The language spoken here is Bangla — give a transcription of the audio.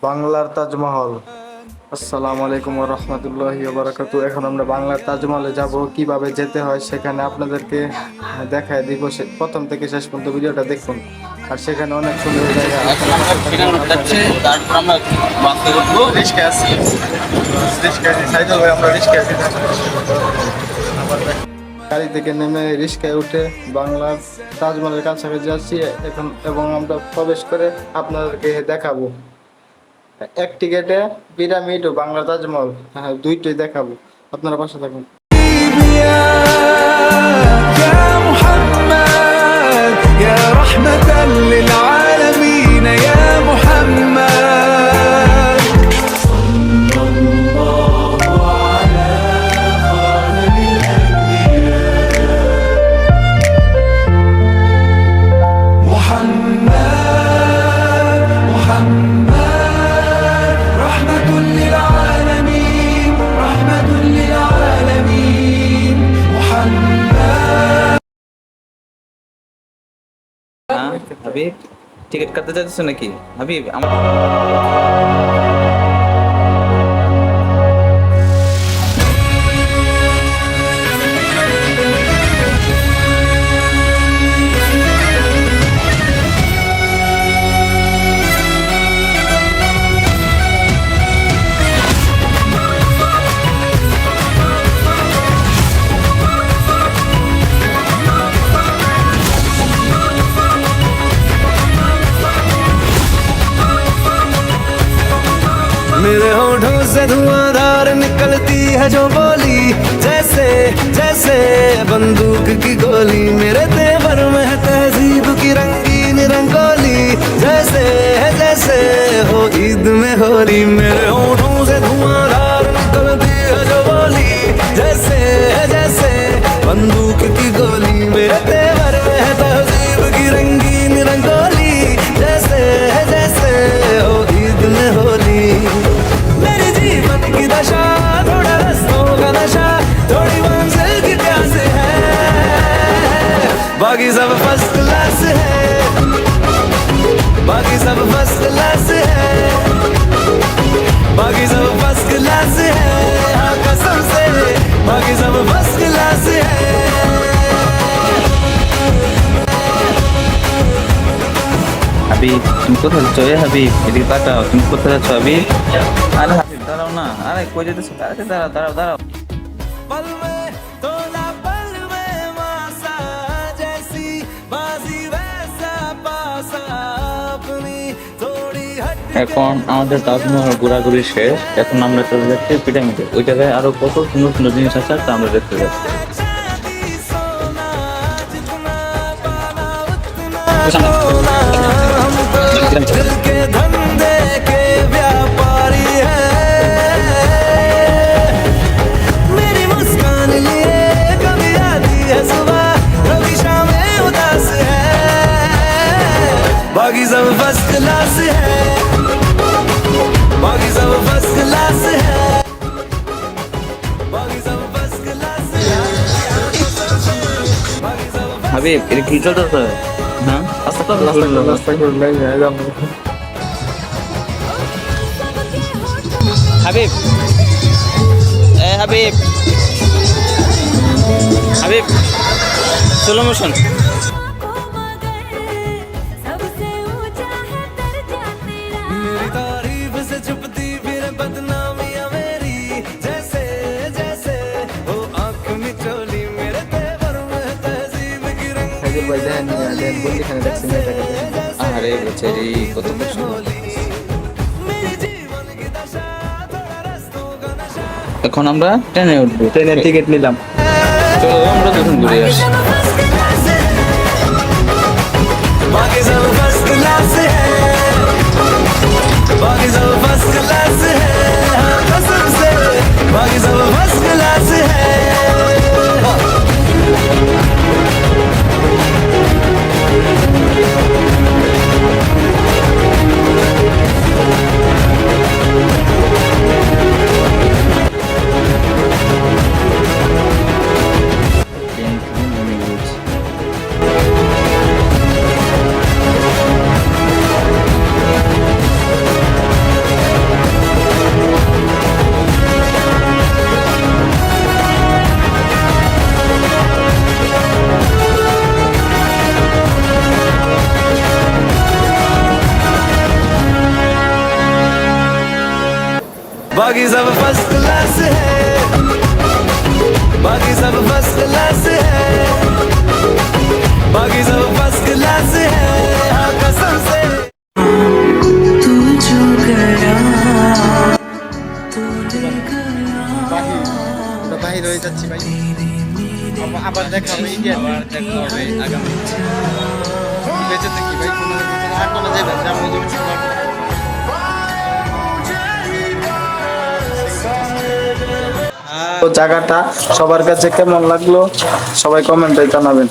বাংলার তাজমহল। আসসালামু আলাইকুম ওয়া রাহমাতুল্লাহি ওয়া বারাকাতুহু। এখন আমরা বাংলার তাজমহলে যাব, কিভাবে যেতে হয় সেখানে আপনাদেরকে দেখায় দিব। প্রথম থেকে শেষ পর্যন্ত ভিডিওটা দেখুন। আর সেখানে অনেক সুন্দর জায়গা আছে। গাড়ি থেকে নেমে রিস্কায় উঠে বাংলার তাজমহলের কাছাকাছি যাচ্ছি এখন, এবং আমরা প্রবেশ করে আপনাদেরকে দেখাবো। এক টিকেটে পিরামিড ও বাংলা তাজমহল, হ্যাঁ দুইটাই দেখাবো। আপনারা পাশে থাকুন। হাবিব, টিকিট কাটতে চাইছো নাকি হাবিব? मेरे होठों से धुआंधार निकलती है जो बोली, जैसे जैसे बंदूक की गोली। मेरे तेवर में है तहजीब की रंगीन रंगोली, जैसे जैसे हो ईद में होली। मेरे होठों से धुआंधार निकलती है जो बोली, जैसे जैसे बंदूक की गोली। मेरे तेवर में है तहजीब की रंगीन रंगोली, जैसे जैसे हो ईद में होली। मेरी जीवन की दशा थोड़ा रस्तों का नशा, थोड़ी मंजिल की प्यास है, बाकी सब फर्स्ट क्लास है, बाकी सब फर्स्ट क्लास है, बाकी सब फर्स्ट क्लास है। हाँ कसम से बाकी सब फर्स्ट क्लास है। হাবিব, তুমি কোথায় যাচ্ছ? হাবিব, এদিকে তাকাও, তুমি কোথায় যাচ্ছ হাবিব? আরে হাবিব দাঁড়াও না, আরে কই যেতেছো? আরে দাঁড়াও দাঁড়াও দাঁড়াও। पल में तोला पल में मासा, जैसी बाजी वैसा पासा, अपनी थोड़ी हट। এখন আমাদের তাজমহল ঘোরাঘুরি শেষ, এখন আমরা চলে যাচ্ছি পিরামিডে। ওই জায়গায় আরো কত সুন্দর সুন্দর জিনিস আছে, তা আমরা দেখতে যাচ্ছি। सोना जितना पाना उतना दिल के धंधे के व्यापारी है। मेरी मुस्कान लिए कभी आती है सुबह, कभी शामें उदास है, बाकी सब फर्स्ट क्लास है, बाकी सब फर्स्ट क्लास है, बाकी सब फर्स्ट क्लास है, बाकी सब। হাবিব, এটা কি চলতেছে? হ্যাঁ, হাবিব, হাবিব, হাবিব, স্লো মোশন। मेरी तारीफ से छुपती फिर बदनामियां मेरी, जैसे जैसे वो आंख में चोली। मेरे तेवर में तहजीब की হাজির ভাই দেন দেন বলি এখানে দেখছেন এটাকে। আরে বেচারি কত কষ্ট। मेरी जीवन की दशा थोड़ा रस्तों का नशा। এখন আমরা ট্রেনে উঠবো। ট্রেনের টিকিট নিলাম। চলো আমরা দুজন ঘুরে আসি। बाकी सब फर्स्ट क्लास है, बाकी सब फर्स्ट क्लास है। हाँ कसम से बाकी सब फर्स्ट क्लास है। बाकी सब फर्स्ट क्लास है, बाकी सब फर्स्ट क्लास है, बाकी सब फर्स्ट क्लास है, हाँ कसम से। तू जो गया বাহির হয়ে যাচ্ছি ভাই, আবার দেখা হবে ইন্ডিয়া, আবার দেখা হবে আগামী বেঁচে থাকি ভাই, কোনো আর কোনো যাবে যেমন তো জায়গাটা সবার কাছে কেমন লাগলো সবাই কমেন্টে জানাবেন।